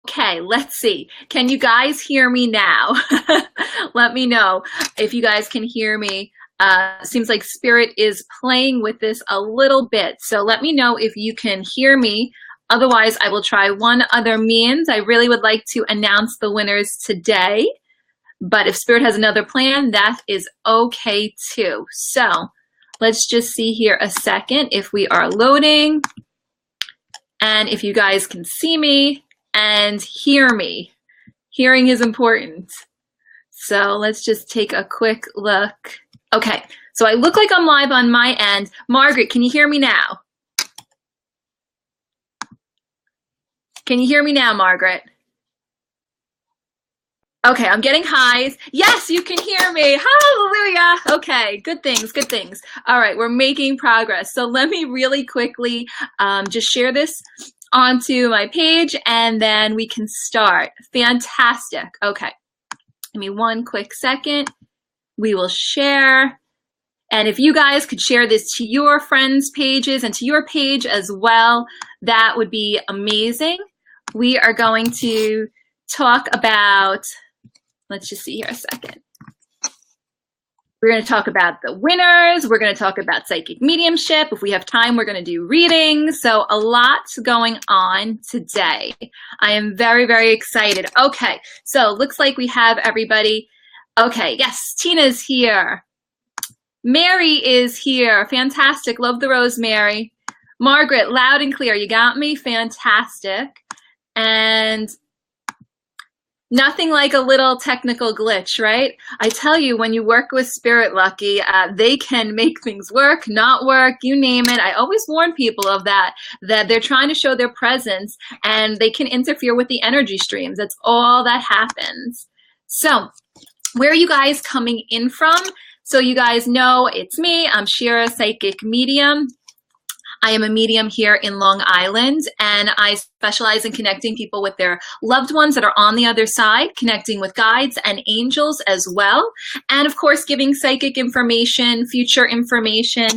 Okay, let's see. Can you guys hear me now? Let me know if you guys can hear me. Seems like Spirit is playing with this a little bit. So let me know if you can hear me. Otherwise, I will try one other means. I really would like to announce the winners today. But if Spirit has another plan, that is okay too. So let's just see here a second if we are loading and if you guys can see me and hear me. Hearing is important. So let's just take a quick look. Okay, so I look like I'm live on my end. Margaret, can you hear me now? Can you hear me now, Margaret? Okay, I'm getting highs. Yes, you can hear me. Hallelujah. Okay, good things, good things. All right, we're making progress. So let me really quickly just share this onto my page and then we can start. Fantastic. Okay, give me one quick second. We will share. And if you guys could share this to your friends' pages and to your page as well, that would be amazing. We are going to talk about, let's just see here a second. We're going to talk about the winners. We're going to talk about psychic mediumship. If we have time, we're going to do readings. So a lot's going on today. I am very, very excited. Okay, so looks like we have everybody. Okay, yes, Tina's here. Mary is here. Fantastic. Love the rosemary. Margaret, loud and clear. You got me? Fantastic. And nothing like a little technical glitch, right? I tell you, when you work with Spirit, Lucky, they can make things work, not work, you name it. I always warn people of that they're trying to show their presence and they can interfere with the energy streams. That's all that happens. So where are you guys coming in from? So you guys know it's me. I'm Shira, Psychic Medium. I am a medium here in Long Island, and I specialize in connecting people with their loved ones that are on the other side, connecting with guides and angels as well, and of course, giving psychic information, future information.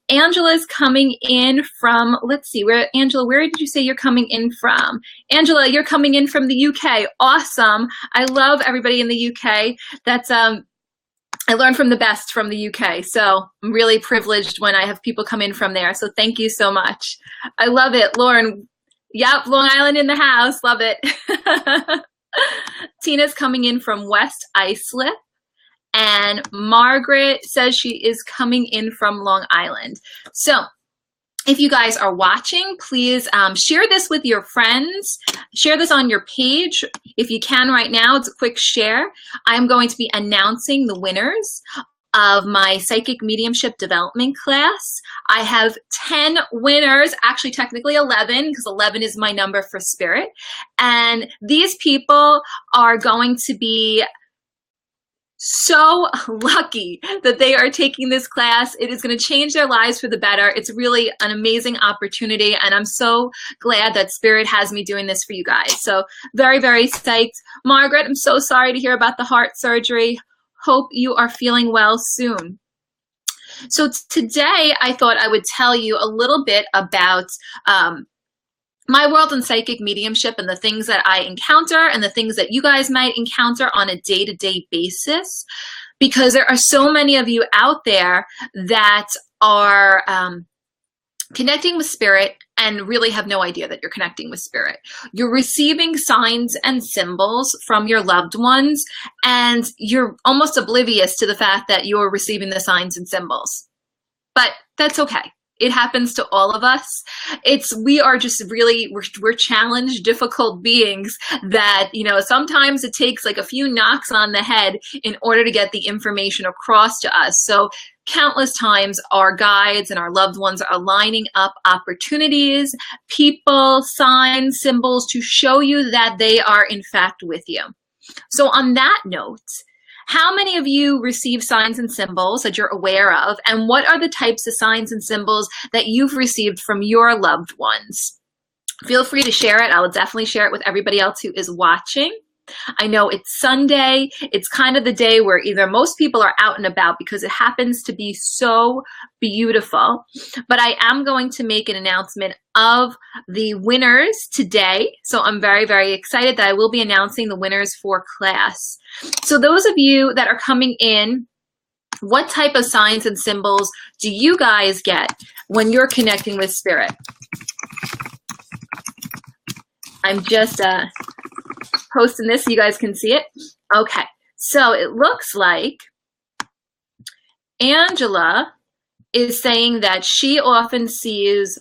Angela's coming in from, let's see, Angela, where did you say you're coming in from? Angela, you're coming in from the UK. Awesome. I love everybody in the UK. That's, I learned from the best from the UK, so I'm really privileged when I have people come in from there, so thank you so much. I love it. Lauren, yep, Long Island in the house, love it. Tina's coming in from West Islip, and Margaret says she is coming in from Long Island. So if you guys are watching, please share this with your friends. Share this on your page. If you can right now, it's a quick share. I'm going to be announcing the winners of my Psychic Mediumship Development class. I have 10 winners, actually technically 11, because 11 is my number for Spirit. And these people are going to be so lucky that they are taking this class. It is going to change their lives for the better. It's really an amazing opportunity, and I'm so glad that Spirit has me doing this for you guys. So very, very psyched. Margaret, I'm so sorry to hear about the heart surgery. Hope you are feeling well soon. So today I thought I would tell you a little bit about my world in psychic mediumship and the things that I encounter and the things that you guys might encounter on a day-to-day basis, because there are so many of you out there that are connecting with Spirit and really have no idea that you're connecting with Spirit. You're receiving signs and symbols from your loved ones, and you're almost oblivious to the fact that you're receiving the signs and symbols. But that's okay. It happens to all of us. We are just really, we're challenged, difficult beings that, you know, sometimes it takes like a few knocks on the head in order to get the information across to us. So countless times our guides and our loved ones are lining up opportunities, people, signs, symbols to show you that they are in fact with you. So on that note, how many of you receive signs and symbols that you're aware of? And what are the types of signs and symbols that you've received from your loved ones? Feel free to share it. I will definitely share it with everybody else who is watching. I know it's Sunday. It's kind of the day where either most people are out and about because it happens to be so beautiful. But I am going to make an announcement of the winners today. So I'm very, very excited that I will be announcing the winners for class. So those of you that are coming in, what type of signs and symbols do you guys get when you're connecting with spirit? I'm just posting this so you guys can see it. Okay, so it looks like Angela is saying that she often sees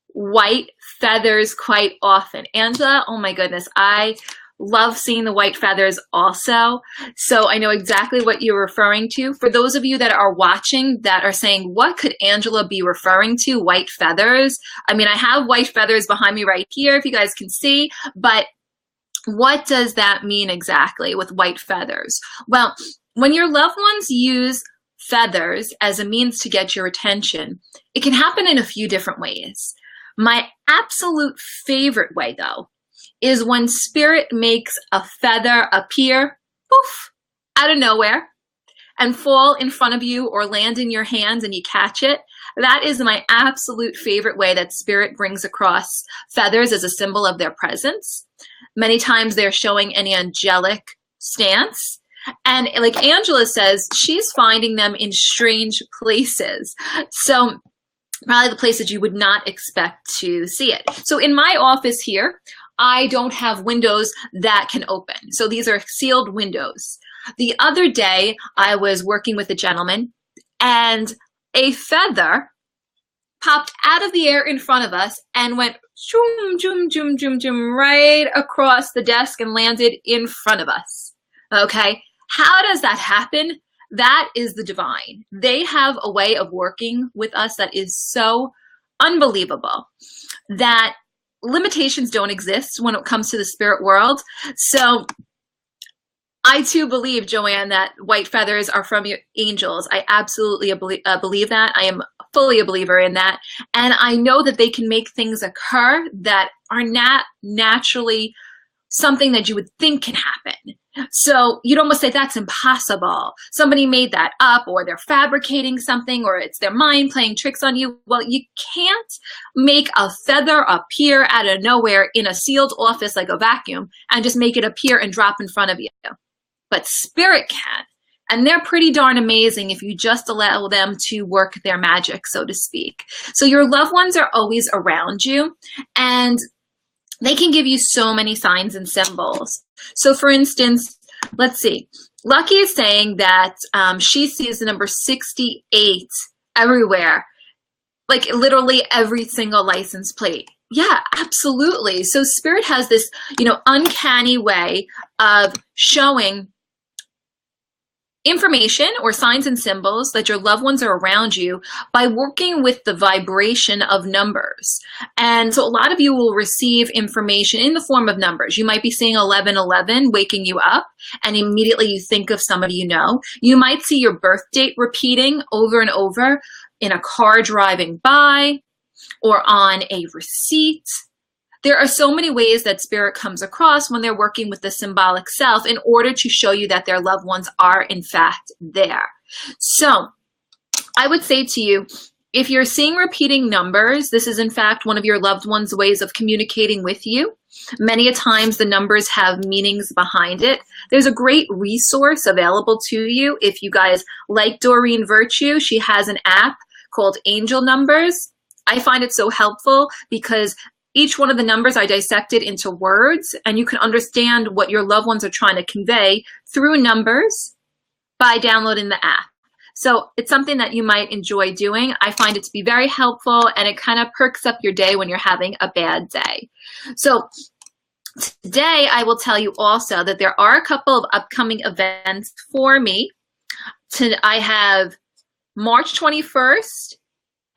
white feathers quite often. Angela, oh my goodness, I love seeing the white feathers also. So I know exactly what you're referring to. For those of you that are watching that are saying, what could Angela be referring to? White feathers? I mean, I have white feathers behind me right here, if you guys can see, but what does that mean exactly with white feathers? Well, when your loved ones use feathers as a means to get your attention, it can happen in a few different ways. My absolute favorite way, though, is when spirit makes a feather appear, poof, out of nowhere and fall in front of you or land in your hands and you catch it. That is my absolute favorite way that spirit brings across feathers as a symbol of their presence. Many times they're showing an angelic stance. And like Angela says, she's finding them in strange places. So probably the places you would not expect to see it. So in my office here, I don't have windows that can open. So these are sealed windows. The other day, I was working with a gentleman and a feather popped out of the air in front of us and went zoom, zoom, zoom, zoom, zoom, right across the desk and landed in front of us. Okay, how does that happen? That is the divine. They have a way of working with us that is so unbelievable that limitations don't exist when it comes to the spirit world. So I too believe, Joanne, that white feathers are from your angels. I absolutely believe that. I am fully a believer in that. And I know that they can make things occur that are not naturally something that you would think can happen. So you'd almost say that's impossible. Somebody made that up, or they're fabricating something, or it's their mind playing tricks on you. Well, you can't make a feather appear out of nowhere in a sealed office like a vacuum and just make it appear and drop in front of you. But spirit can. And they're pretty darn amazing if you just allow them to work their magic, so to speak. So your loved ones are always around you, and they can give you so many signs and symbols. So for instance, let's see. Lucky is saying that she sees the number 68 everywhere, like literally every single license plate. Yeah, absolutely. So spirit has this, uncanny way of showing information or signs and symbols that your loved ones are around you by working with the vibration of numbers. And so a lot of you will receive information in the form of numbers. You might be seeing 1111 waking you up, and immediately you think of somebody you know. You might see your birth date repeating over and over in a car driving by or on a receipt. There are so many ways that spirit comes across when they're working with the symbolic self in order to show you that their loved ones are in fact there. So I would say to you, if you're seeing repeating numbers, this is in fact one of your loved ones' ways of communicating with you. Many a times the numbers have meanings behind it. There's a great resource available to you. If you guys like Doreen Virtue, she has an app called Angel Numbers. I find it so helpful because each one of the numbers are dissected into words, and you can understand what your loved ones are trying to convey through numbers by downloading the app. So it's something that you might enjoy doing. I find it to be very helpful, and it kind of perks up your day when you're having a bad day. So today I will tell you also that there are a couple of upcoming events for me. I have March 21st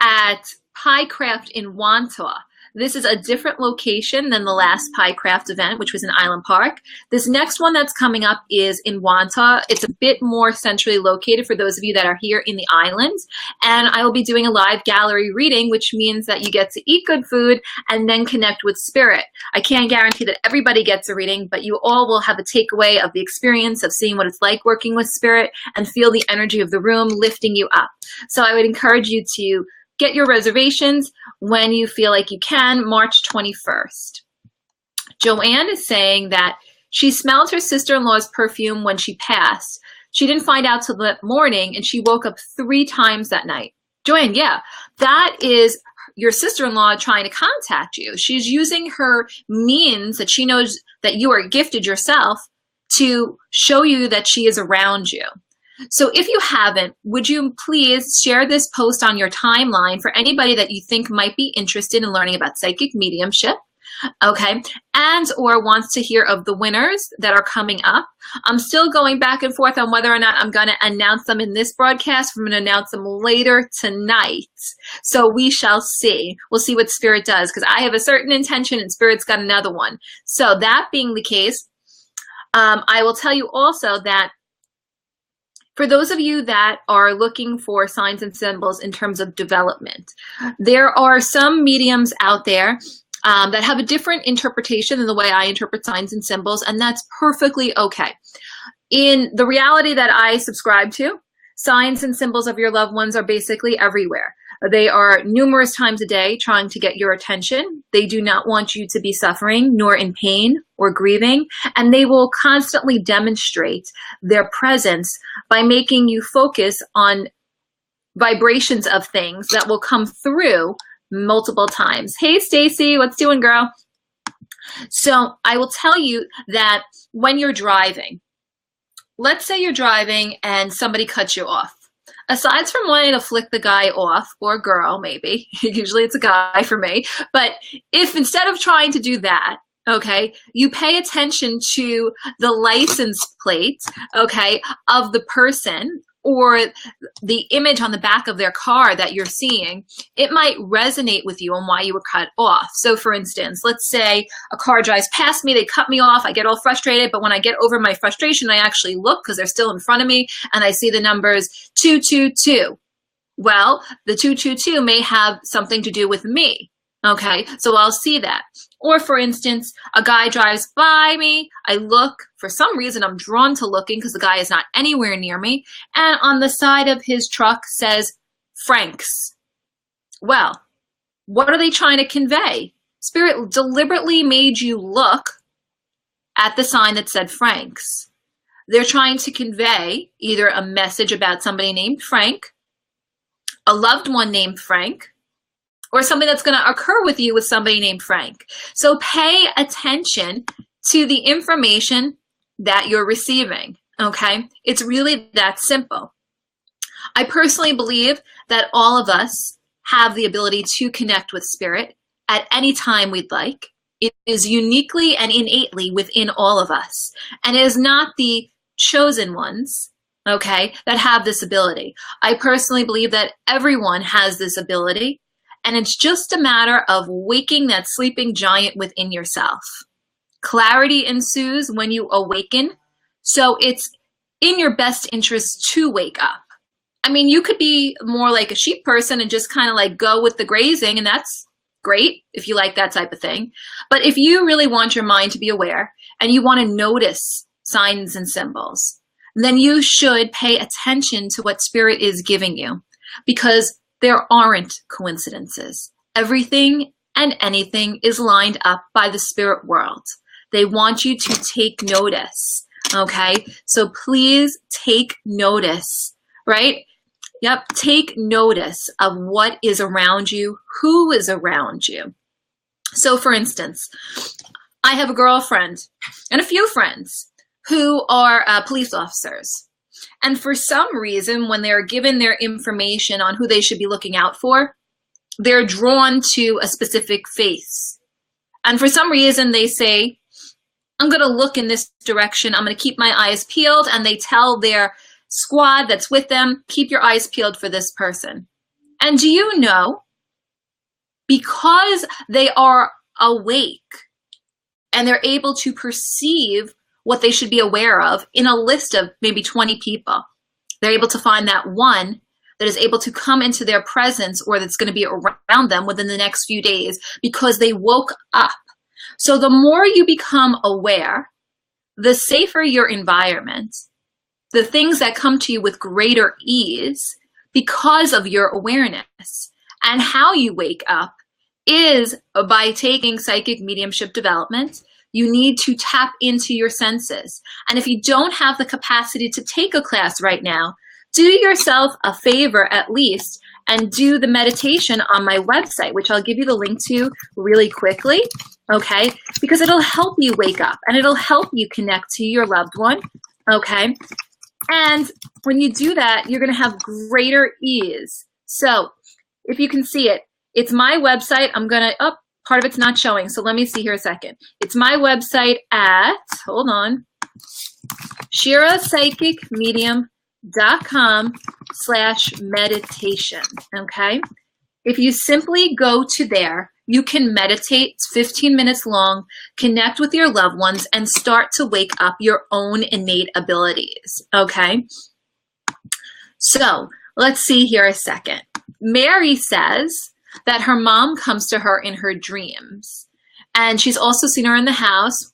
at Pie Craft in Wantaw. This is a different location than the last Pie Craft event, which was in Island Park. This next one that's coming up is in Wanta. It's a bit more centrally located for those of you that are here in the islands. And I will be doing a live gallery reading, which means that you get to eat good food and then connect with spirit. I can't guarantee that everybody gets a reading, but you all will have a takeaway of the experience of seeing what it's like working with spirit and feel the energy of the room lifting you up. So I would encourage you to get your reservations when you feel like you can, March 21st. Joanne is saying that she smelled her sister-in-law's perfume when she passed. She didn't find out till the morning, and she woke up 3 times that night. Joanne, yeah, that is your sister-in-law trying to contact you. She's using her means that she knows that you are gifted yourself to show you that she is around you. So if you haven't, would you please share this post on your timeline for anybody that you think might be interested in learning about psychic mediumship, okay, and or wants to hear of the winners that are coming up. I'm still going back and forth on whether or not I'm going to announce them in this broadcast. I'm going to announce them later tonight. So we shall see. We'll see what Spirit does, because I have a certain intention and Spirit's got another one. So that being the case, I will tell you also that for those of you that are looking for signs and symbols in terms of development, there are some mediums out there that have a different interpretation than the way I interpret signs and symbols, and that's perfectly okay. In the reality that I subscribe to, signs and symbols of your loved ones are basically everywhere. They are numerous times a day trying to get your attention. They do not want you to be suffering, nor in pain or grieving, and they will constantly demonstrate their presence by making you focus on vibrations of things that will come through multiple times. Hey, Stacy, what's doing, girl? So I will tell you that when you're driving, let's say you're driving and somebody cuts you off. Aside from wanting to flick the guy off, or girl maybe, usually it's a guy for me, but if instead of trying to do that, okay, you pay attention to the license plate, okay, of the person or the image on the back of their car that you're seeing, it might resonate with you on why you were cut off. So for instance, let's say a car drives past me, they cut me off, I get all frustrated, but when I get over my frustration, I actually look because they're still in front of me and I see the numbers 222. Well, the 222 may have something to do with me. Okay, so I'll see that. Or for instance, a guy drives by me, I look, for some reason I'm drawn to looking because the guy is not anywhere near me, and on the side of his truck says Frank's. Well, what are they trying to convey? Spirit deliberately made you look at the sign that said Frank's. They're trying to convey either a message about somebody named Frank, a loved one named Frank, or something that's going to occur with you with somebody named Frank. So pay attention to the information that you're receiving, okay? It's really that simple. I personally believe that all of us have the ability to connect with spirit at any time we'd like. It is uniquely and innately within all of us. And it is not the chosen ones, okay, that have this ability. I personally believe that everyone has this ability. And it's just a matter of waking that sleeping giant within yourself. Clarity ensues when you awaken. So it's in your best interest to wake up. I mean, you could be more like a sheep person and just kind of like go with the grazing, and that's great if you like that type of thing. But if you really want your mind to be aware and you want to notice signs and symbols, then you should pay attention to what spirit is giving you, because there aren't coincidences. Everything and anything is lined up by the spirit world. They want you to take notice, okay? So please take notice, right? Yep, take notice of what is around you, who is around you. So for instance, I have a girlfriend and a few friends who are police officers. And for some reason, when they're given their information on who they should be looking out for, they're drawn to a specific face. And for some reason, they say, I'm going to look in this direction. I'm going to keep my eyes peeled. And they tell their squad that's with them, keep your eyes peeled for this person. And do you know because they are awake and they're able to perceive what they should be aware of in a list of maybe 20 people. They're able to find that one that is able to come into their presence or that's going to be around them within the next few days because they woke up. So the more you become aware, the safer your environment, the things that come to you with greater ease because of your awareness. And how you wake up is by taking psychic mediumship development. You need to tap into your senses. And if you don't have the capacity to take a class right now, do yourself a favor at least and do the meditation on my website, which I'll give you the link to really quickly, okay? Because it'll help you wake up and it'll help you connect to your loved one, okay? And when you do that, you're gonna have greater ease. So if you can see it, it's my website. I'm gonna, oh, part of it's not showing, so let me see here a second. It's my website at, hold on, ShiraPsychicMedium.com/meditation, okay? If you simply go to there, you can meditate. It's 15 minutes long, connect with your loved ones, and start to wake up your own innate abilities, okay? So let's see here a second. Mary says that her mom comes to her in her dreams, and she's also seen her in the house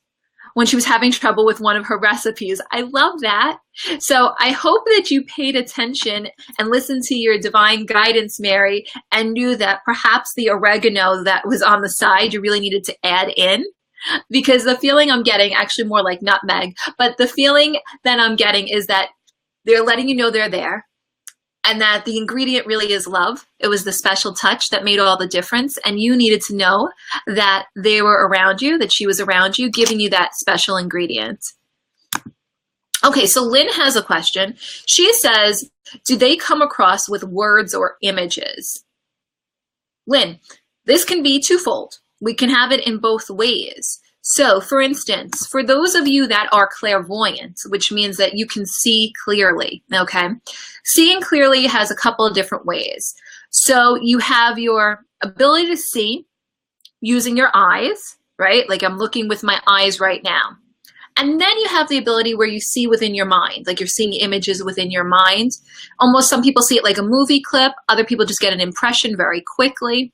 when she was having trouble with one of her recipes. I love that. So I hope that you paid attention and listened to your divine guidance, Mary, and knew that perhaps the oregano that was on the side you really needed to add in, because the feeling I'm getting, actually more like nutmeg, but the feeling that I'm getting is that they're letting you know they're there, and that the ingredient really is love. It was the special touch that made all the difference. And you needed to know that they were around you, that she was around you, giving you that special ingredient. Okay, so Lynn has a question. She says, do they come across with words or images? Lynn, this can be twofold. We can have it in both ways. So, for instance, for those of you that are clairvoyant, which means that you can see clearly, okay? Seeing clearly has a couple of different ways. So you have your ability to see using your eyes, right? Like I'm looking with my eyes right now. And then you have the ability where you see within your mind, like you're seeing images within your mind. Almost some people see it like a movie clip. Other people just get an impression very quickly.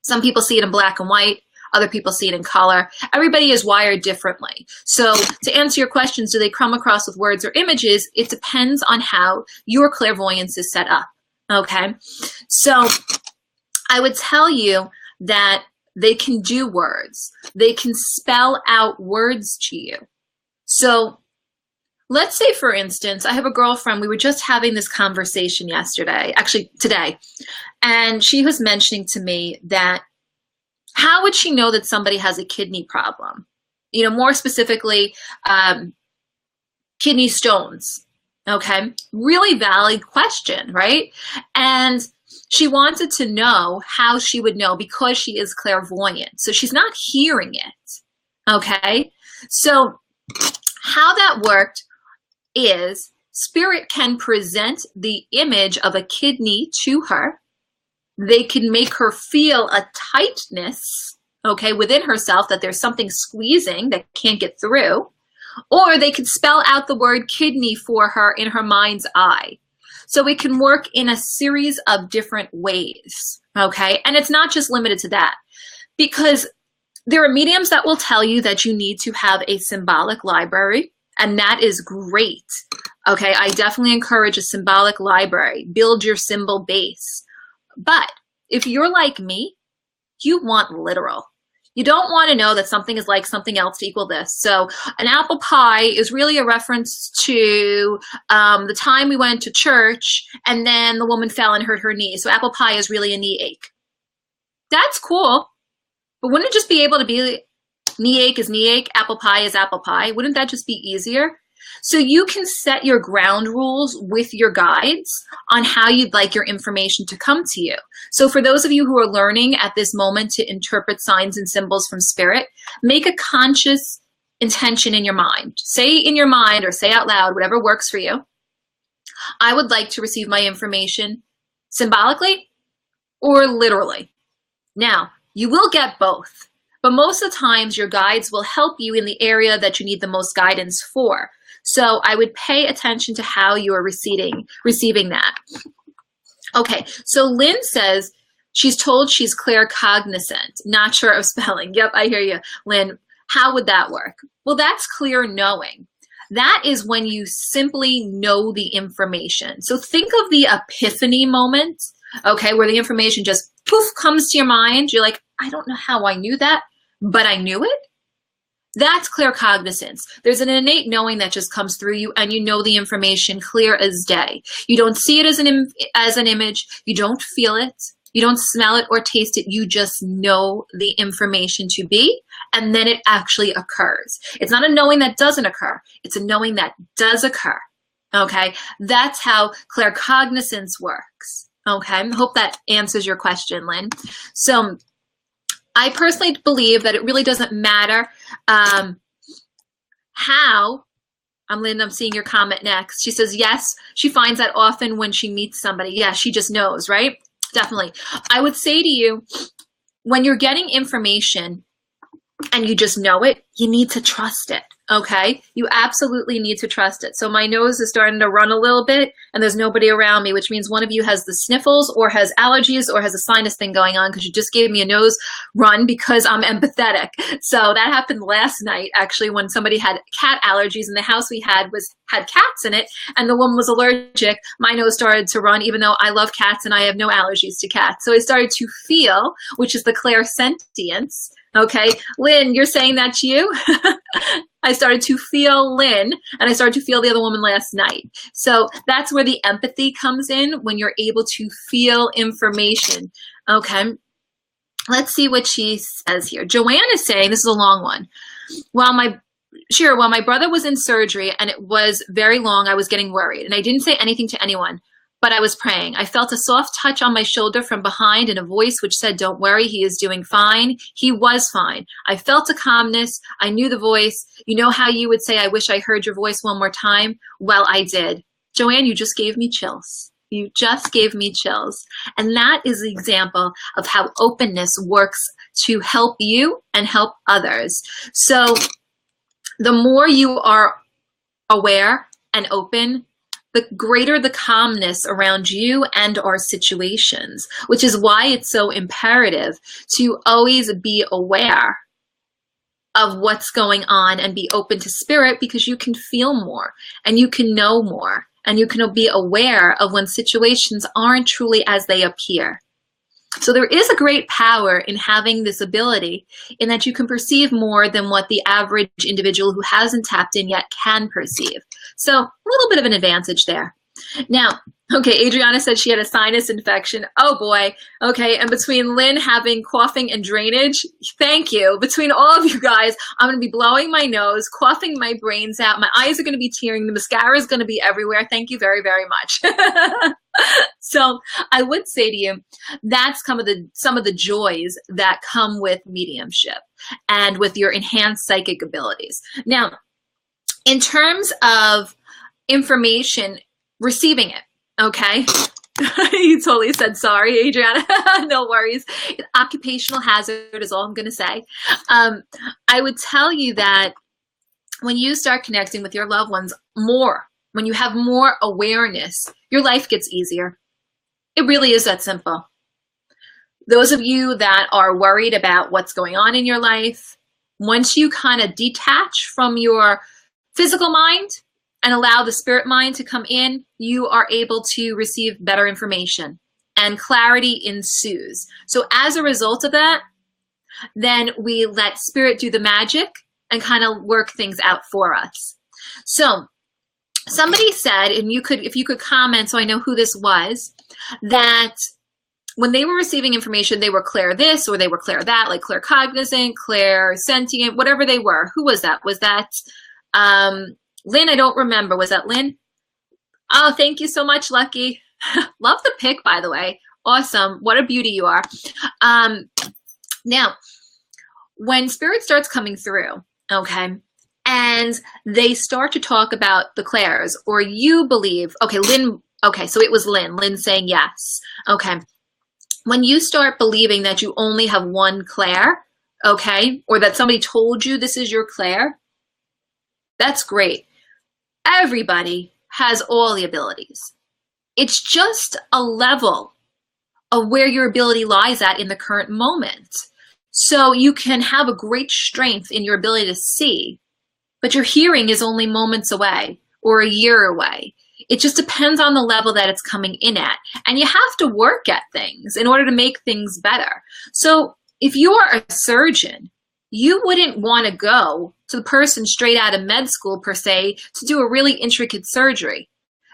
Some people see it in black and white. Other people see it in color. Everybody is wired differently. So to answer your questions, do they come across with words or images? It depends on how your clairvoyance is set up, okay? So I would tell you that they can do words. They can spell out words to you. So let's say, for instance, I have a girlfriend, we were just having this conversation yesterday, actually today, and she was mentioning to me that how would she know that somebody has a kidney problem? You know, more specifically, kidney stones, okay? Really valid question, right? And she wanted to know how she would know because she is clairvoyant. So she's not hearing it, okay? So how that worked is spirit can present the image of a kidney to her. They can make her feel a tightness, okay, within herself, that there's something squeezing that can't get through. Or they could spell out the word kidney for her in her mind's eye. So it can work in a series of different ways, okay? And it's not just limited to that, because there are mediums that will tell you that you need to have a symbolic library, and that is great, okay? I definitely encourage a symbolic library. Build your symbol base. But if you're like me, you want literal. You don't want to know that something is like something else to equal this. So an apple pie is really a reference to the time we went to church and then the woman fell and hurt her knee. So apple pie is really a knee ache. That's cool. But wouldn't it just be able to be knee ache is knee ache, apple pie is apple pie? Wouldn't that just be easier? So you can set your ground rules with your guides on how you'd like your information to come to you. So for those of you who are learning at this moment to interpret signs and symbols from spirit, make a conscious intention in your mind. Say in your mind or say out loud, whatever works for you. I would like to receive my information symbolically or literally. Now, you will get both, but most of the times your guides will help you in the area that you need the most guidance for. So I would pay attention to how you are receiving that. Okay, so Lynn says she's told she's claircognizant, not sure of spelling. Yep, I hear you, Lynn. How would that work? Well, that's clear knowing. That is when you simply know the information. So think of the epiphany moment, okay, where the information just poof comes to your mind. You're like, I don't know how I knew that, but I knew it. That's claircognizance. There's an innate knowing that just comes through you, and you know the information clear as day. You don't see it as an image. You don't feel it. You don't smell it or taste it. You just know the information to be, and then it actually occurs. It's not a knowing that doesn't occur. It's a knowing that does occur. Okay? That's how claircognizance works. Okay? I hope that answers your question, Lynn. So I personally believe that it really doesn't matter how. Lynn, I'm seeing your comment next. She says, yes, she finds that often when she meets somebody. Yeah, she just knows, right? Definitely. I would say to you, when you're getting information and you just know it, you need to trust it, okay? You absolutely need to trust it. So my nose is starting to run a little bit and there's nobody around me, which means one of you has the sniffles or has allergies or has a sinus thing going on because you just gave me a nose run because I'm empathetic. So that happened last night, actually, when somebody had cat allergies and the house we had cats in it and the woman was allergic. My nose started to run even though I love cats and I have no allergies to cats. So I started to feel, which is the clairsentience. Okay, Lynn, you're saying that's you? I started to feel Lynn, and I started to feel the other woman last night. So that's where the empathy comes in, when you're able to feel information. Okay, let's see what she says here. Joanne is saying, this is a long one. Shira, while my brother was in surgery and it was very long, I was getting worried, and I didn't say anything to anyone. But I was praying. I felt a soft touch on my shoulder from behind and a voice which said, don't worry, he is doing fine. He was fine. I felt a calmness. I knew the voice. You know how you would say, I wish I heard your voice one more time? Well, I did. Joanne, you just gave me chills. You just gave me chills. And that is the example of how openness works to help you and help others. So the more you are aware and open, the greater the calmness around you and our situations, which is why it's so imperative to always be aware of what's going on and be open to spirit, because you can feel more and you can know more and you can be aware of when situations aren't truly as they appear. So there is a great power in having this ability, in that you can perceive more than what the average individual who hasn't tapped in yet can perceive. So a little bit of an advantage there. Now, okay, Adriana said she had a sinus infection. Oh boy. Okay, and between Lynn having coughing and drainage, thank you. Between all of you guys, I'm going to be blowing my nose, coughing my brains out. My eyes are going to be tearing. The mascara is going to be everywhere. Thank you very, very much. So I would say to you, that's some of the joys that come with mediumship and with your enhanced psychic abilities. Now, in terms of information, receiving it, okay? You totally said sorry, Adriana. No worries. Occupational hazard is all I'm going to say. I would tell you that when you start connecting with your loved ones more, when you have more awareness, your life gets easier. It really is that simple. Those of you that are worried about what's going on in your life, once you kind of detach from your physical mind and allow the spirit mind to come in, you are able to receive better information and clarity ensues. So as a result of that, then we let spirit do the magic and kind of work things out for us. So somebody said, and if you could comment so I know who this was, that when they were receiving information, they were clear this or they were clear that, like claircognizant, clairsentient, whatever they were. Who was that? Was that Lynn? I don't remember. Was that Lynn? Oh, thank you so much, Lucky. Love the pic, by the way. Awesome. What a beauty you are. Now, when spirit starts coming through, okay, and they start to talk about the clairs, or you believe, okay, Lynn, okay, so it was Lynn saying yes. Okay. when you start believing that you only have one Claire, okay, or that somebody told you this is your Claire, that's great. Everybody has all the abilities. It's just a level of where your ability lies at in the current moment. So you can have a great strength in your ability to see, but your hearing is only moments away or a year away. It just depends on the level that it's coming in at. And you have to work at things in order to make things better. So if you are a surgeon, you wouldn't want to go to the person straight out of med school, per se, to do a really intricate surgery.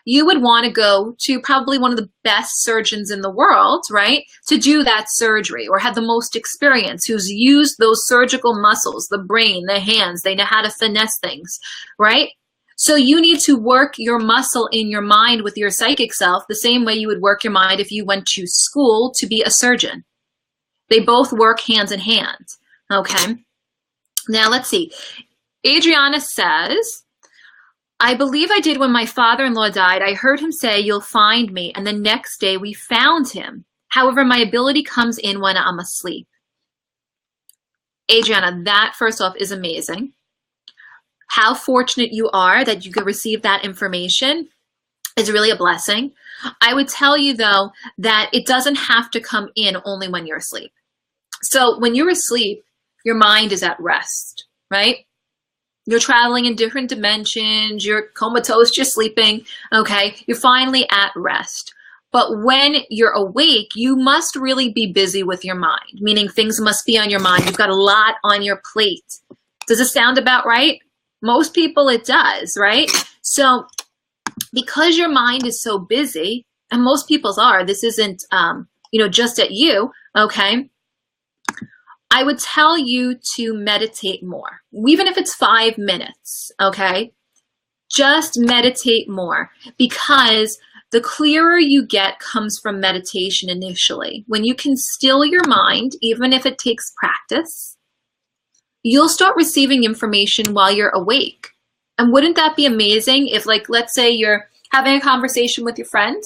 You would want to go to probably one of the best surgeons in the world, right, to do that surgery, or have the most experience, who's used those surgical muscles, the brain, the hands, they know how to finesse things, right? So you need to work your muscle in your mind with your psychic self the same way you would work your mind if you went to school to be a surgeon. They both work hand in hand, okay? Now let's see. Adriana says, I believe I did when my father-in-law died. I heard him say, you'll find me, and the next day we found him. However, my ability comes in when I'm asleep. Adriana, that first off is amazing. How fortunate you are that you could receive that information is really a blessing. I would tell you, though, that it doesn't have to come in only when you're asleep. So when you're asleep, your mind is at rest, right? You're traveling in different dimensions, you're comatose, you're sleeping, okay? You're finally at rest. But when you're awake, you must really be busy with your mind, meaning things must be on your mind. You've got a lot on your plate. Does it sound about right? Most people it does, right? So because your mind is so busy, and most people's are, this isn't, just at you, okay? I would tell you to meditate more, even if it's 5 minutes, okay? Just meditate more, because the clearer you get comes from meditation initially. When you can still your mind, even if it takes practice, you'll start receiving information while you're awake. And wouldn't that be amazing if, like, let's say you're having a conversation with your friend,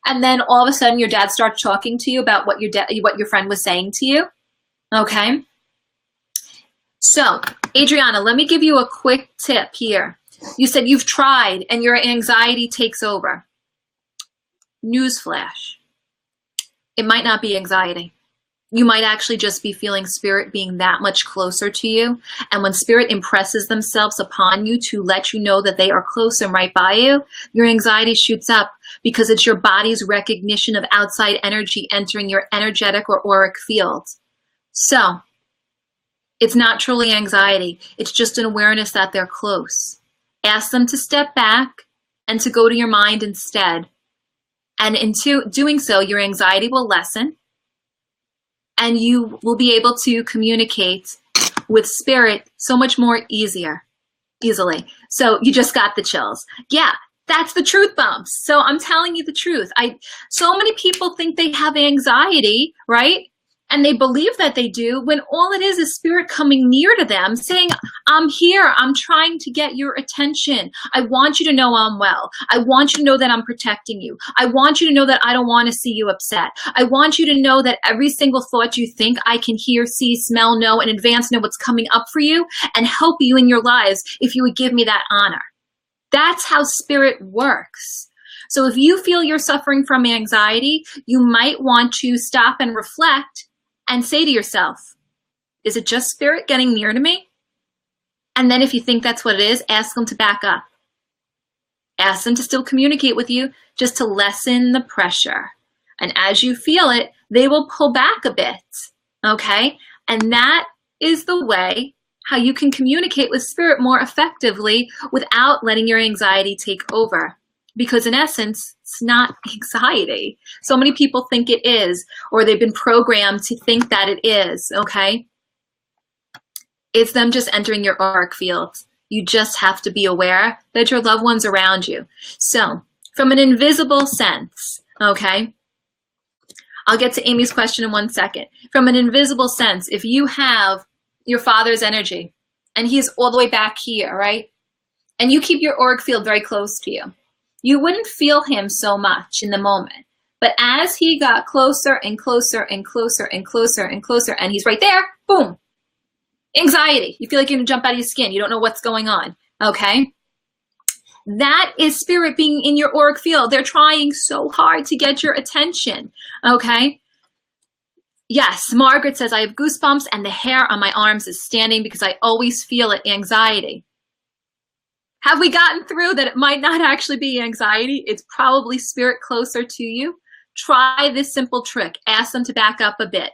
and then all of a sudden your dad starts talking to you about what your friend was saying to you? Okay. So, Adriana, let me give you a quick tip here. You said you've tried and your anxiety takes over. Newsflash. It might not be anxiety. You might actually just be feeling spirit being that much closer to you. And when spirit impresses themselves upon you to let you know that they are close and right by you, your anxiety shoots up because it's your body's recognition of outside energy entering your energetic or auric field. So, it's not truly anxiety. It's just an awareness that they're close. Ask them to step back and to go to your mind instead. And in doing so, your anxiety will lessen and you will be able to communicate with spirit so much more easily. So you just got the chills. Yeah, that's the truth bumps. So I'm telling you the truth. So many people think they have anxiety, right? And they believe that they do, when all it is spirit coming near to them saying, I'm here, I'm trying to get your attention. I want you to know I'm well. I want you to know that I'm protecting you. I want you to know that I don't want to see you upset. I want you to know that every single thought you think, I can hear, see, smell, know, in advance know what's coming up for you and help you in your lives if you would give me that honor. That's how spirit works. So if you feel you're suffering from anxiety, you might want to stop and reflect and say to yourself, is it just spirit getting near to me? And then if you think that's what it is, ask them to back up. Ask them to still communicate with you, just to lessen the pressure. And as you feel it, they will pull back a bit, okay? And that is the way how you can communicate with spirit more effectively without letting your anxiety take over. Because in essence, it's not anxiety. So many people think it is, or they've been programmed to think that it is, okay? It's them just entering your auric field. You just have to be aware that your loved one's around you. So, from an invisible sense, okay? I'll get to Amy's question in 1 second. From an invisible sense, if you have your father's energy, and he's all the way back here, right? And you keep your auric field very close to you, you wouldn't feel him so much in the moment. But as he got closer and closer and closer and closer and closer, and he's right there, boom, anxiety. You feel like you're gonna jump out of your skin. You don't know what's going on, okay? That is spirit being in your auric field. They're trying so hard to get your attention, okay? Yes, Margaret says, I have goosebumps and the hair on my arms is standing because I always feel it, anxiety. Have we gotten through that it might not actually be anxiety? It's probably spirit closer to you. Try this simple trick. Ask them to back up a bit,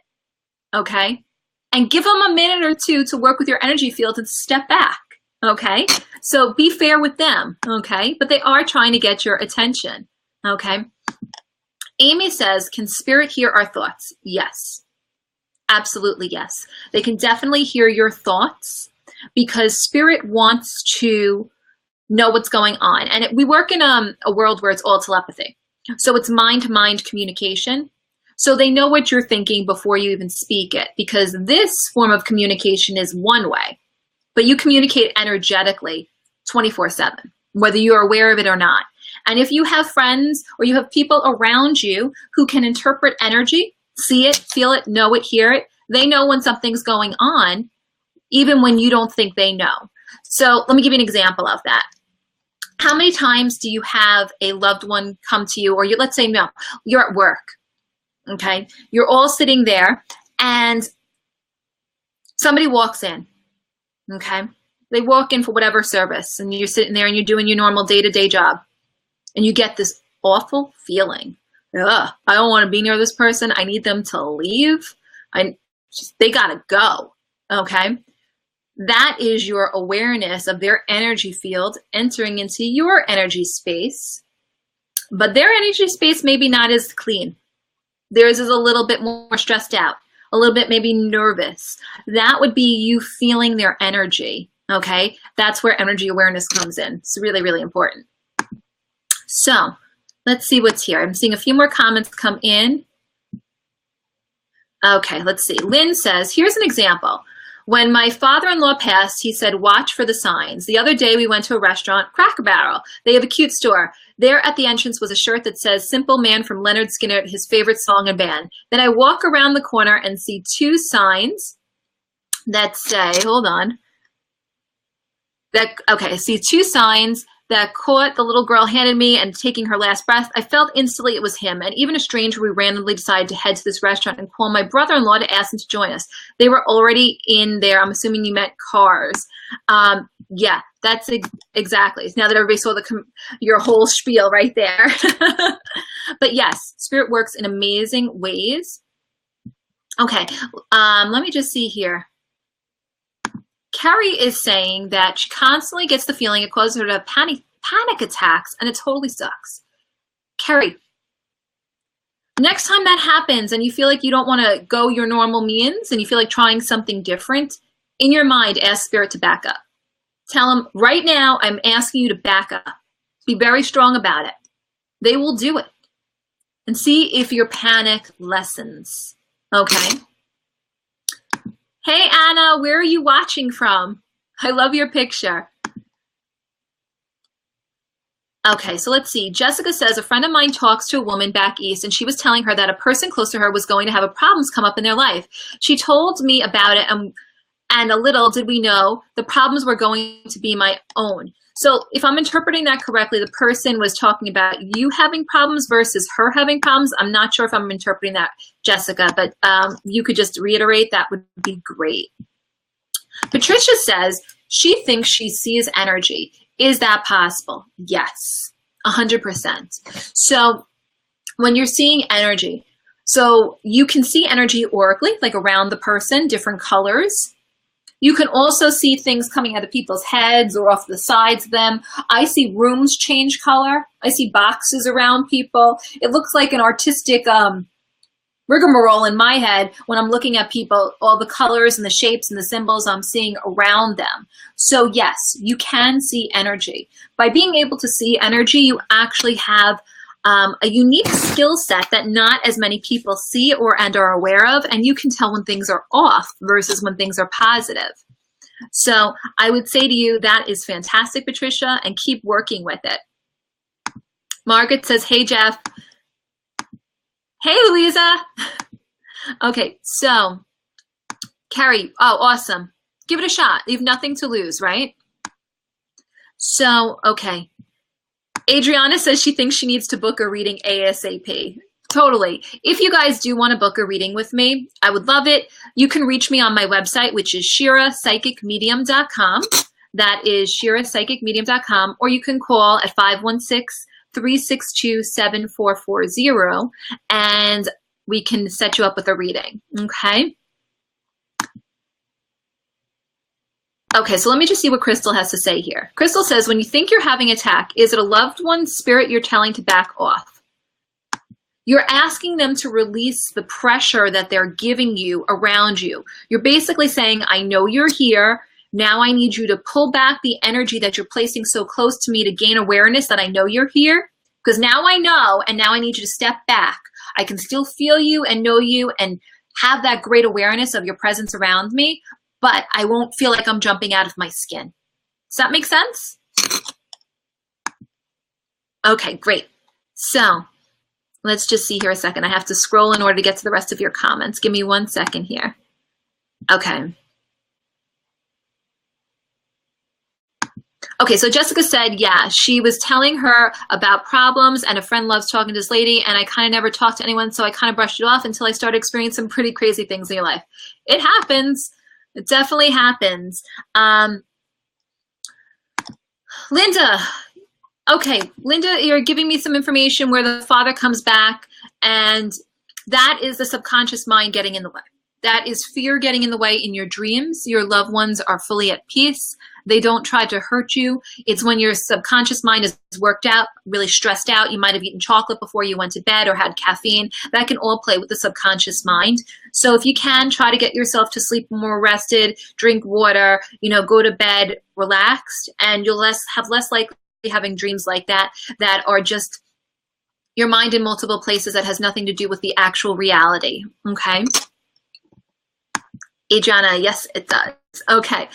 okay? And give them a minute or two to work with your energy field and step back, okay? So be fair with them, okay? But they are trying to get your attention, okay? Amy says, can spirit hear our thoughts? Yes, absolutely yes. They can definitely hear your thoughts because spirit wants to know what's going on. And we work in a world where it's all telepathy. So it's mind-to-mind communication. So they know what you're thinking before you even speak it, because this form of communication is one way, but you communicate energetically 24/7, whether you're aware of it or not. And if you have friends or you have people around you who can interpret energy, see it, feel it, know it, hear it, they know when something's going on, even when you don't think they know. So let me give you an example of that. How many times do you have a loved one come to you, or let's say, no, you're at work, okay? You're all sitting there and somebody walks in, okay? They walk in for whatever service and you're sitting there and you're doing your normal day-to-day job and you get this awful feeling. Ugh, I don't want to be near this person. I need them to leave. They gotta go, okay? That is your awareness of their energy field entering into your energy space, but their energy space maybe not as clean. Theirs is a little bit more stressed out, a little bit maybe nervous. That would be you feeling their energy, okay? That's where energy awareness comes in. It's really, really important. So let's see what's here. I'm seeing a few more comments come in. Okay, let's see. Lynn says, here's an example. When my father-in-law passed, he said, watch for the signs. The other day we went to a restaurant, Cracker Barrel. They have a cute store. There at the entrance was a shirt that says, Simple Man from Leonard Skinner, his favorite song and band. Then I walk around the corner and see two signs that say, hold on. I see two signs that caught the little girl handed me and taking her last breath. I felt instantly it was him. And even a stranger, we randomly decided to head to this restaurant and call my brother-in-law to ask him to join us. They were already in there. I'm assuming you meant cars. Yeah, that's exactly. Now that everybody saw your whole spiel right there. But yes, spirit works in amazing ways. Okay, let me just see here. Carrie is saying that she constantly gets the feeling it causes her to have panic attacks, and it totally sucks. Carrie, next time that happens and you feel like you don't want to go your normal means and you feel like trying something different, in your mind, ask spirit to back up. Tell them, right now, I'm asking you to back up. Be very strong about it. They will do it. And see if your panic lessens. Okay? Hey, Anna, where are you watching from? I love your picture. Okay, so let's see. Jessica says, a friend of mine talks to a woman back east, and she was telling her that a person close to her was going to have a problems come up in their life. She told me about it, and a little did we know the problems were going to be my own. So if I'm interpreting that correctly, the person was talking about you having problems versus her having problems. I'm not sure if I'm interpreting that, Jessica, but you could just reiterate. That would be great. Patricia says she thinks she sees energy. Is that possible? Yes, 100%. So when you're seeing energy, so you can see energy aurically, like around the person, different colors. You can also see things coming out of people's heads or off the sides of them. I see rooms change color. I see boxes around people. It looks like an artistic rigmarole in my head when I'm looking at people, all the colors and the shapes and the symbols I'm seeing around them. So yes, you can see energy. By being able to see energy, you actually have a unique skill set that not as many people see and are aware of, and you can tell when things are off versus when things are positive. So I would say to you, that is fantastic, Patricia, and keep working with it. Margaret says, hey, Jeff. Hey, Louisa. Okay, so Carrie, oh, awesome. Give it a shot. You have nothing to lose, right? So, okay. Adriana says she thinks she needs to book a reading ASAP. Totally. If you guys do want to book a reading with me, I would love it. You can reach me on my website, which is ShiraPsychicMedium.com. That is ShiraPsychicMedium.com, or you can call at 516-362-7440, and we can set you up with a reading, okay? Okay, so let me just see what Crystal has to say here. Crystal says, when you think you're having an attack, is it a loved one's spirit you're telling to back off? You're asking them to release the pressure that they're giving you around you. You're basically saying, I know you're here. Now I need you to pull back the energy that you're placing so close to me to gain awareness that I know you're here. Because now I know, and now I need you to step back. I can still feel you and know you and have that great awareness of your presence around me, but I won't feel like I'm jumping out of my skin. Does that make sense? Okay, great. So let's just see here a second. I have to scroll in order to get to the rest of your comments. Give me 1 second here. Okay. Okay, so Jessica said, yeah, she was telling her about problems and a friend loves talking to this lady, and I kind of never talked to anyone, so I kind of brushed it off until I started experiencing some pretty crazy things in your life. It happens. It definitely happens. Linda, okay, Linda, you're giving me some information where the father comes back, and that is the subconscious mind getting in the way. That is fear getting in the way in your dreams. Your loved ones are fully at peace. They don't try to hurt you. It's when your subconscious mind is worked out, really stressed out. You might have eaten chocolate before you went to bed or had caffeine. That can all play with the subconscious mind. So if you can, try to get yourself to sleep more rested, drink water, go to bed relaxed, and you'll have less likely having dreams like that are just your mind in multiple places that has nothing to do with the actual reality, okay? Adriana, yes, it does. Okay.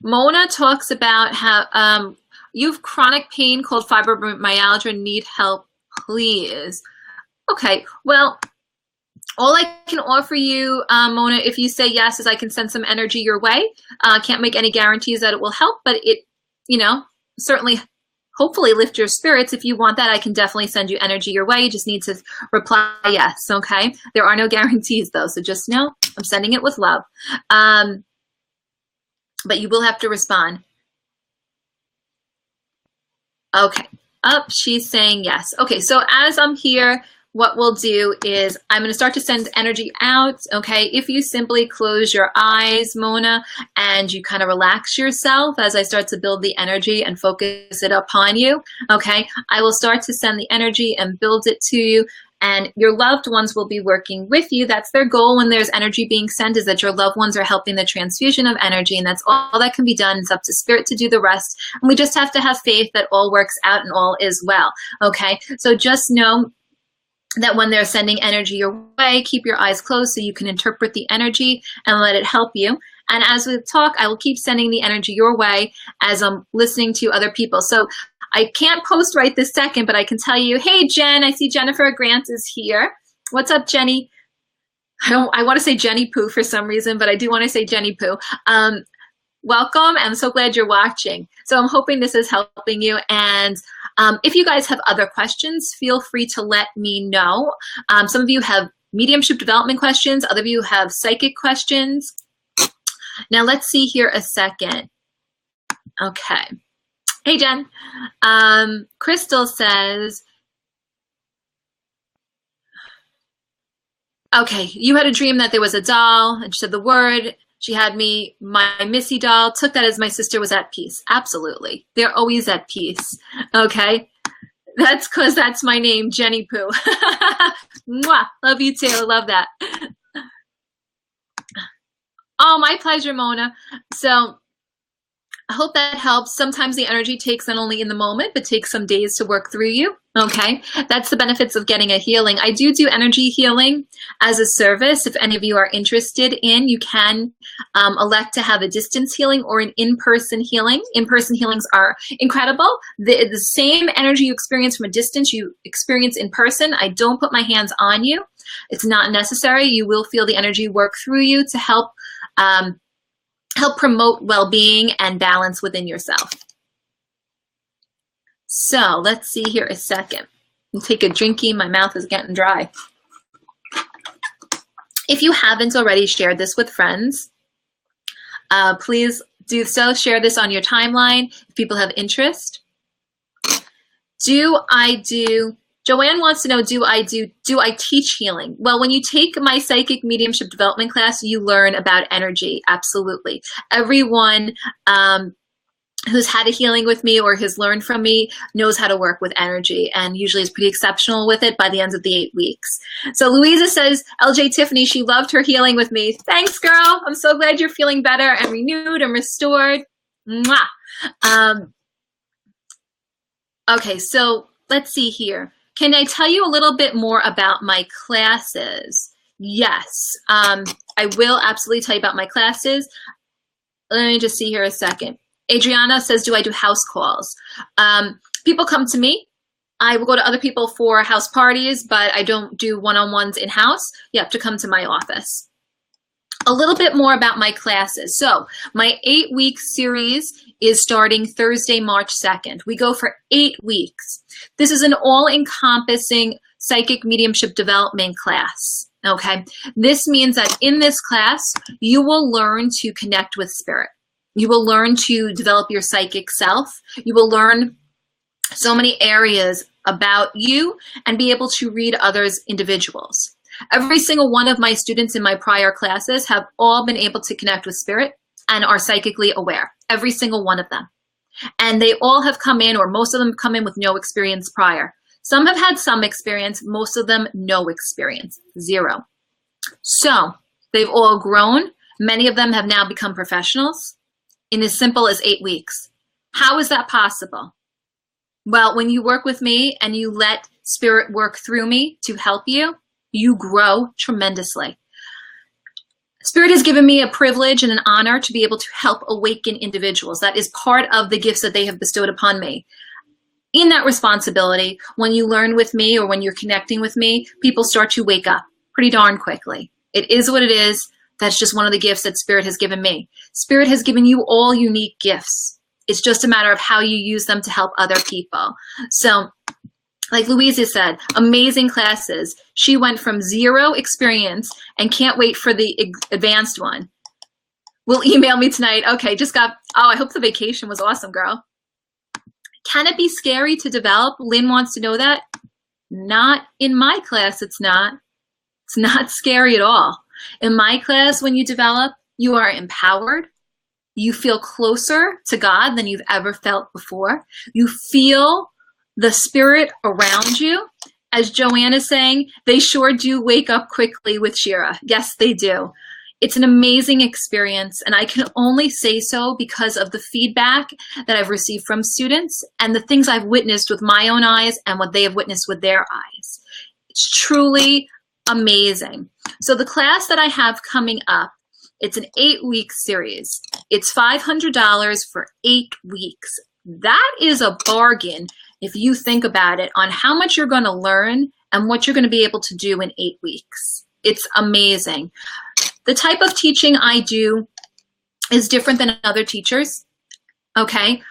Mona talks about how you have chronic pain called fibromyalgia, need help, please. Okay, well, all I can offer you, Mona, if you say yes, is I can send some energy your way. Can't make any guarantees that it will help, but it, certainly hopefully lift your spirits. If you want that, I can definitely send you energy your way. You just need to reply yes, okay? There are no guarantees, though, so just know I'm sending it with love. But you will have to respond. Okay. She's saying yes. Okay, so as I'm here, what we'll do is I'm going to start to send energy out, okay? If you simply close your eyes, Mona, and you kind of relax yourself as I start to build the energy and focus it upon you, okay? I will start to send the energy and build it to you, and your loved ones will be working with you. That's their goal when there's energy being sent, is that your loved ones are helping the transfusion of energy, and that's all that can be done. It's up to spirit to do the rest, and we just have to have faith that all works out and all is well, okay? So just know that when they're sending energy your way, keep your eyes closed so you can interpret the energy and let it help you. And as we talk, I will keep sending the energy your way as I'm listening to other people. So I can't post right this second, but I can tell you, hey, Jen, I see Jennifer Grant is here. What's up, Jenny? I want to say Jenny Poo for some reason, but I do want to say Jenny Poo. Welcome. I'm so glad you're watching. So I'm hoping this is helping you. And if you guys have other questions, feel free to let me know. Some of you have mediumship development questions. Other of you have psychic questions. Now let's see here a second. Okay. Hey, Jen. Crystal says, okay, you had a dream that there was a doll and she said the word. She had me, my Missy doll, took that as my sister was at peace. Absolutely. They're always at peace. Okay. That's because that's my name, Jenny Poo. Mwah. Love you too. Love that. Oh, my pleasure, Mona. So I hope that helps. Sometimes the energy takes not only in the moment, but takes some days to work through you. Okay, that's the benefits of getting a healing. I do energy healing as a service. If any of you are interested in, you can elect to have a distance healing or an in-person healing. In-person healings are incredible. The same energy you experience from a distance, you experience in person. I don't put my hands on you. It's not necessary. You will feel the energy work through you to help promote well-being and balance within yourself. So let's see here a second. I'll take a drinky. My mouth is getting dry. If you haven't already shared this with friends, please do so. Share this on your timeline if people have interest. Joanne wants to know, do I teach healing? Well, when you take my psychic mediumship development class, you learn about energy. Absolutely. Everyone who's had a healing with me or has learned from me knows how to work with energy and usually is pretty exceptional with it by the end of the 8 weeks. So Louisa says, LJ Tiffany, she loved her healing with me. Thanks, girl. I'm so glad you're feeling better and renewed and restored. Mwah. Okay, so let's see here. Can I tell you a little bit more about my classes? Yes, I will absolutely tell you about my classes. Let me just see here a second. Adriana says, do I do house calls? People come to me. I will go to other people for house parties, but I don't do one-on-ones in-house. You have to come to my office. A little bit more about my classes. So my 8-week series is starting Thursday, March 2nd. We go for 8 weeks. This is an all-encompassing psychic mediumship development class. Okay. This means that in this class, you will learn to connect with spirit. You will learn to develop your psychic self. You will learn so many areas about you and be able to read others' individuals. Every single one of my students in my prior classes have all been able to connect with spirit and are psychically aware. Every single one of them. And they all have come in, or most of them come in with no experience prior. Some have had some experience, most of them no experience, 0. So they've all grown. Many of them have now become professionals in as simple as 8 weeks. How is that possible? Well, when you work with me and you let spirit work through me to help you, you grow tremendously. Spirit has given me a privilege and an honor to be able to help awaken individuals. That is part of the gifts that they have bestowed upon me. In that responsibility, when you learn with me or when you're connecting with me, people start to wake up pretty darn quickly. It is what it is. That's just one of the gifts that Spirit has given me. Spirit has given you all unique gifts. It's just a matter of how you use them to help other people. So, like Louisa said, amazing classes. She went from 0 experience and can't wait for the advanced one. Will email me tonight. Okay, I hope the vacation was awesome, girl. Can it be scary to develop? Lynn wants to know that. Not in my class, it's not. It's not scary at all. In my class, when you develop, you are empowered. You feel closer to God than you've ever felt before. You feel the spirit around you. As Joanne is saying, they sure do wake up quickly with Shira. Yes, they do. It's an amazing experience, and I can only say so because of the feedback that I've received from students and the things I've witnessed with my own eyes and what they have witnessed with their eyes. It's truly amazing. So the class that I have coming up, it's an 8-week series. It's $500 for 8 weeks. That is a bargain if you think about it on how much you're going to learn and what you're going to be able to do in 8 weeks. It's amazing. The type of teaching I do is different than other teachers. Okay.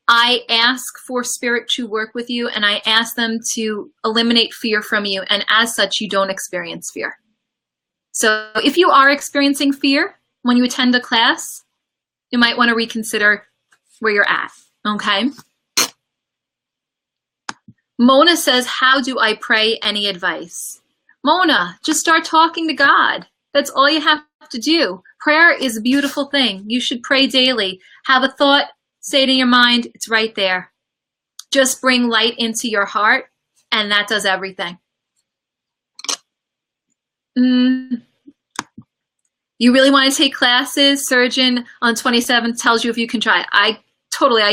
I ask for spirit to work with you, and I ask them to eliminate fear from you, and as such, you don't experience fear. So if you are experiencing fear when you attend a class, you might want to reconsider where you're at, okay? Mona says, how do I pray? Any advice? Mona, just start talking to God. That's all you have to do. Prayer is a beautiful thing. You should pray daily. Have a thought. Say it in your mind, it's right there. Just bring light into your heart, and that does everything. You really want to take classes? Surgeon on 27th tells you if you can try. I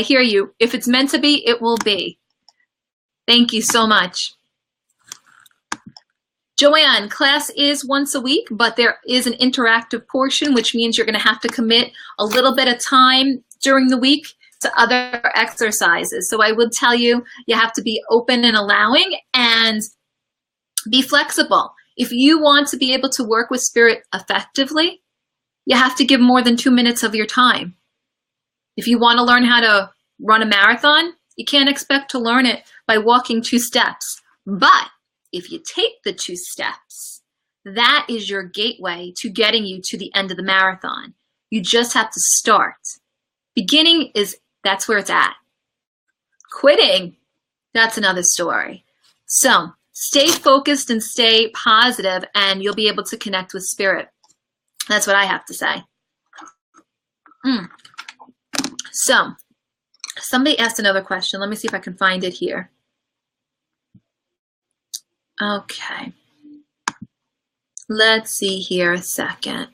hear you. If it's meant to be, it will be. Thank you so much. Joanne, class is once a week, but there is an interactive portion, which means you're going to have to commit a little bit of time during the week to other exercises. So I would tell you, you have to be open and allowing and be flexible. If you want to be able to work with spirit effectively, you have to give more than 2 minutes of your time. If you want to learn how to run a marathon, you can't expect to learn it by walking 2 steps. But if you take the 2 steps, that is your gateway to getting you to the end of the marathon. You just have to start. Beginning that's where it's at. Quitting, that's another story. So stay focused and stay positive, and you'll be able to connect with spirit. That's what I have to say. So somebody asked another question. Let me see if I can find it here. Okay. Let's see here a second.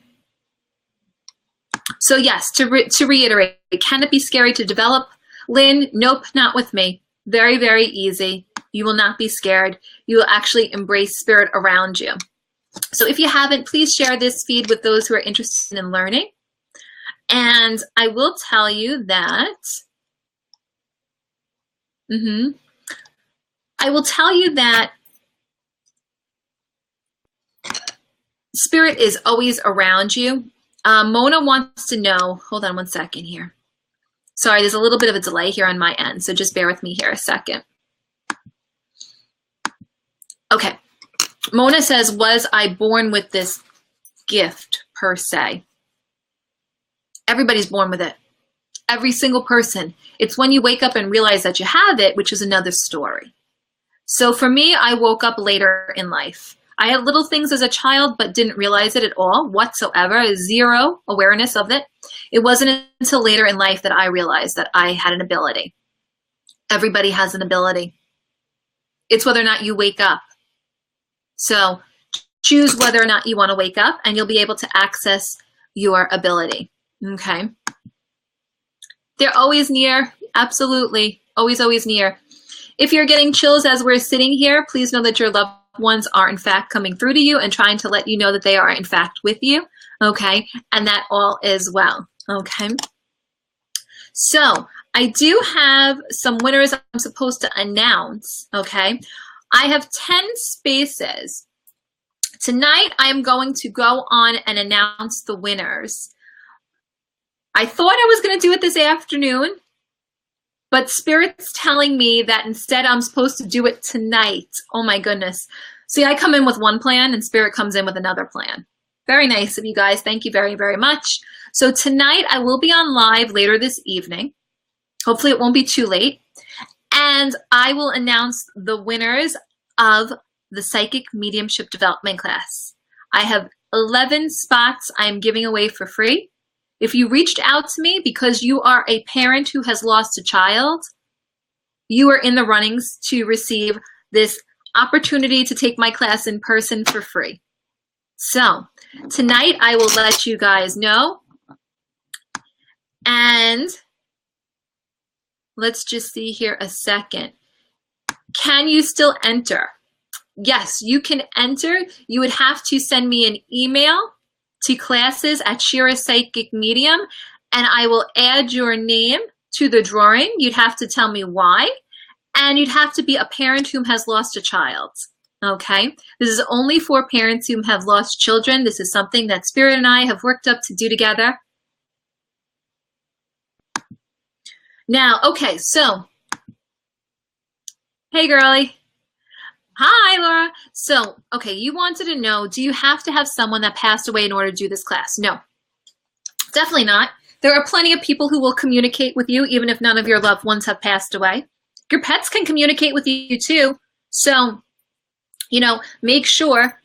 So yes, to reiterate, can it be scary to develop? Lynn, nope, not with me. Very, very easy. You will not be scared. You will actually embrace spirit around you. So if you haven't, please share this feed with those who are interested in learning. And I will tell you that, spirit is always around you. Mona wants to know, hold on one second here. Sorry, there's a little bit of a delay here on my end, so just bear with me here a second. Okay. Mona says, was I born with this gift per se? Everybody's born with it. Every single person. It's when you wake up and realize that you have it, which is another story. So for me, I woke up later in life. I had little things as a child, but didn't realize it at all whatsoever. Zero awareness of it. It wasn't until later in life that I realized that I had an ability. Everybody has an ability. It's whether or not you wake up. So choose whether or not you want to wake up, and you'll be able to access your ability. Okay. They're always near. Absolutely. Always, always near. If you're getting chills as we're sitting here, please know that your loved ones are in fact coming through to you and trying to let you know that they are in fact with you. Okay. And that all is well. Okay. So I do have some winners I'm supposed to announce. Okay. I have 10 spaces. Tonight, I'm going to go on and announce the winners. I thought I was going to do it this afternoon, but Spirit's telling me that instead I'm supposed to do it tonight. Oh my goodness. See, I come in with one plan and Spirit comes in with another plan. Very nice of you guys. Thank you very, very much. So tonight I will be on live later this evening. Hopefully it won't be too late. And I will announce the winners of the Psychic Mediumship Development class. I have 11 spots I'm giving away for free. If you reached out to me because you are a parent who has lost a child, you are in the runnings to receive this opportunity to take my class in person for free. So tonight I will let you guys know. And let's just see here a second. Can you still enter? Yes, you can enter. You would have to send me an email to classes@ShiraPsychicMedium, and I will add your name to the drawing. You'd have to tell me why, and you'd have to be a parent who has lost a child. Okay? This is only for parents who have lost children. This is something that Spirit and I have worked up to do together. Now, okay, so, hey, girlie. Hi, Laura. So, okay, you wanted to know, do you have to have someone that passed away in order to do this class? No, definitely not. There are plenty of people who will communicate with you, even if none of your loved ones have passed away. Your pets can communicate with you too. So, you know, make sure.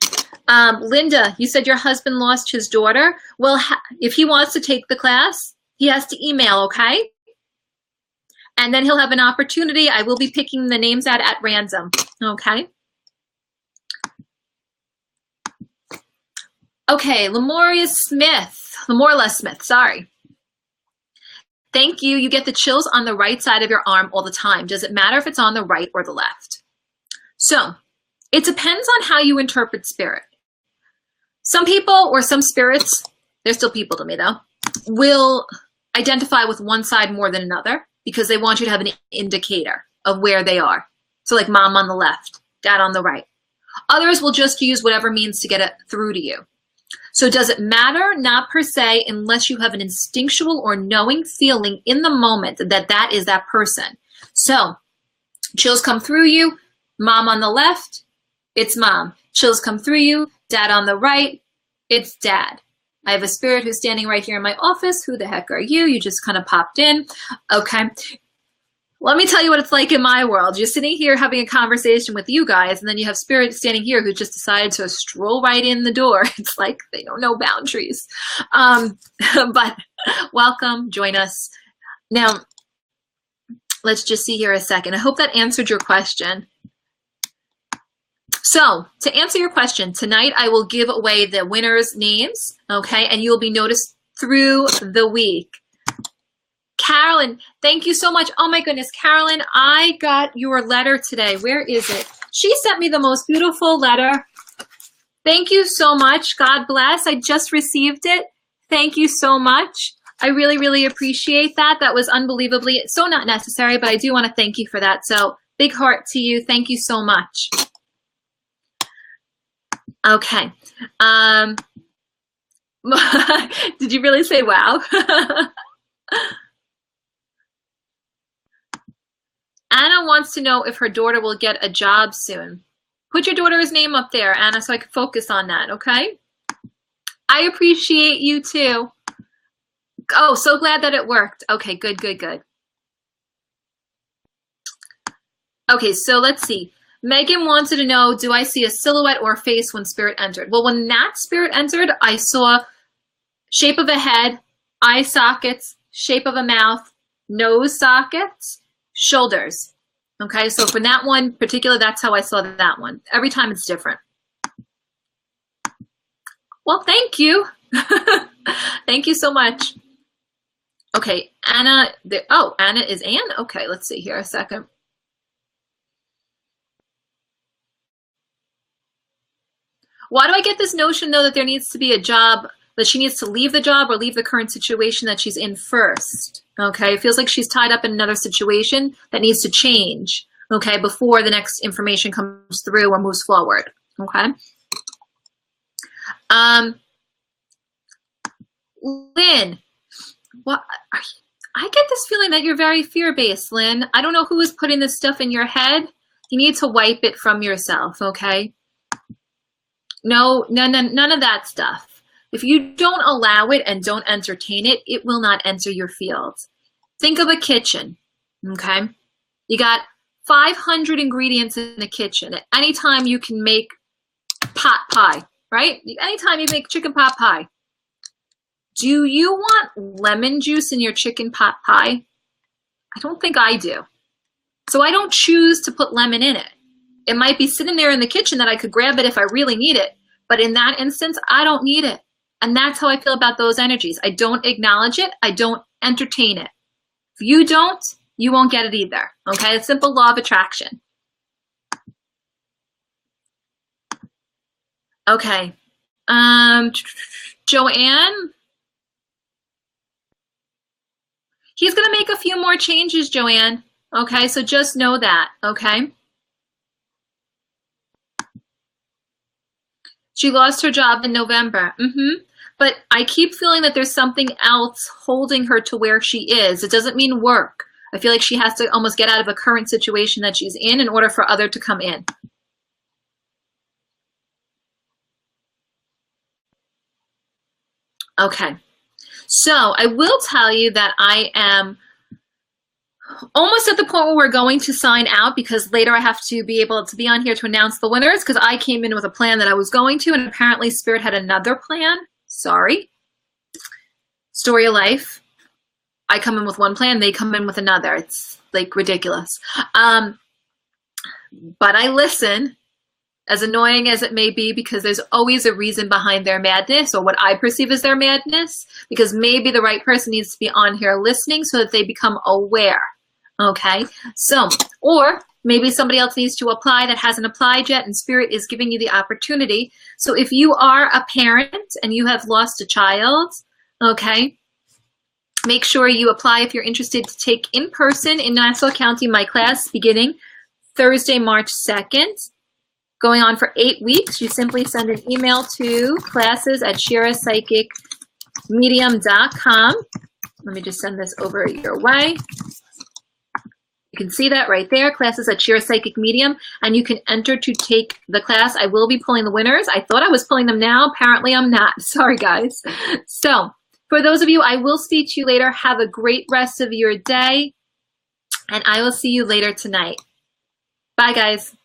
Linda, you said your husband lost his daughter. Well, if he wants to take the class, he has to email, okay? And then he'll have an opportunity. I will be picking the names out at random, okay? Okay, Lamorla Smith, sorry. Thank you. You get the chills on the right side of your arm all the time. Does it matter if it's on the right or the left? So it depends on how you interpret spirit. Some people or some spirits, they're still people to me though, will identify with one side more than another because they want you to have an indicator of where they are. So like mom on the left, dad on the right. Others will just use whatever means to get it through to you. So does it matter? Not per se, unless you have an instinctual or knowing feeling in the moment that that is that person. So chills come through you, mom on the left, it's mom. Chills come through you, dad on the right, it's dad. I have a spirit who's standing right here in my office. Who the heck are you? You just kind of popped in. Okay. Let me tell you what it's like in my world. You're sitting here having a conversation with you guys, and then you have spirit standing here who just decided to stroll right in the door. It's like they don't know boundaries. But welcome, join us. Now, let's just see here a second. I hope that answered your question. So to answer your question, tonight I will give away the winners' names, okay? And you'll be noticed through the week. Carolyn, thank you so much. Oh my goodness, Carolyn, I got your letter today. Where is it? She sent me the most beautiful letter. Thank you so much. God bless. I just received it. Thank you so much. I really, really appreciate that. That was unbelievably, so not necessary, but I do want to thank you for that. So big heart to you. Thank you so much. Okay. Did you really say wow? Anna wants to know if her daughter will get a job soon. Put your daughter's name up there, Anna, so I can focus on that, okay? I appreciate you too. Oh, so glad that it worked. Okay, good, good, good. Okay, so let's see. Megan wanted to know, do I see a silhouette or a face when spirit entered? Well, when that spirit entered, I saw shape of a head, eye sockets, shape of a mouth, nose sockets, shoulders. Okay, so for that one particular, that's how I saw that one. Every time it's different. Well, thank you. Thank you so much. Okay, Anna, oh, Anna is Anne? Okay, let's see here a second. Why do I get this notion, though, that there needs to be a job, that she needs to leave the job or leave the current situation that she's in first? Okay, it feels like she's tied up in another situation that needs to change, okay, before the next information comes through or moves forward, okay? Lynn, what? I get this feeling that you're very fear-based, Lynn. I don't know who is putting this stuff in your head. You need to wipe it from yourself, okay? No, none of that stuff. If you don't allow it and don't entertain it, it will not enter your field. Think of a kitchen, okay? You got 500 ingredients in the kitchen. At any time you can make pot pie, right? Anytime you make chicken pot pie. Do you want lemon juice in your chicken pot pie? I don't think I do. So I don't choose to put lemon in it. It might be sitting there in the kitchen that I could grab it if I really need it. But in that instance, I don't need it. And that's how I feel about those energies. I don't acknowledge it. I don't entertain it. If you don't, you won't get it either. Okay? A simple law of attraction. Okay. Joanne? He's going to make a few more changes, Joanne. Okay? So just know that. Okay? She lost her job in November. But I keep feeling that there's something else holding her to where she is. It doesn't mean work. I feel like she has to almost get out of a current situation that she's in order for other to come in. Okay. So I will tell you that I am almost at the point where we're going to sign out, because later I have to be able to be on here to announce the winners, because I came in with a plan that I was going to, and apparently Spirit had another plan. Sorry. Story of life. I come in with one plan, they come in with another. It's like ridiculous. But I listen, as annoying as it may be, because there's always a reason behind their madness, or what I perceive as their madness, because maybe the right person needs to be on here listening so that they become aware. Okay, so, or maybe somebody else needs to apply that hasn't applied yet, and Spirit is giving you the opportunity. So if you are a parent and you have lost a child, okay, make sure you apply if you're interested to take in person in Nassau County my class beginning Thursday, March 2nd, going on for 8 weeks. You simply send an email to classes@ShiraPsychicMedium.com. Let me just send this over your way. You can see that right there, classes@ShiraPsychicMedium, and you can enter to take the class. I will be pulling the winners. I thought I was pulling them now. Apparently I'm not. Sorry, guys. So for those of you, I will speak to you later. Have a great rest of your day, and I will see you later tonight. Bye, guys.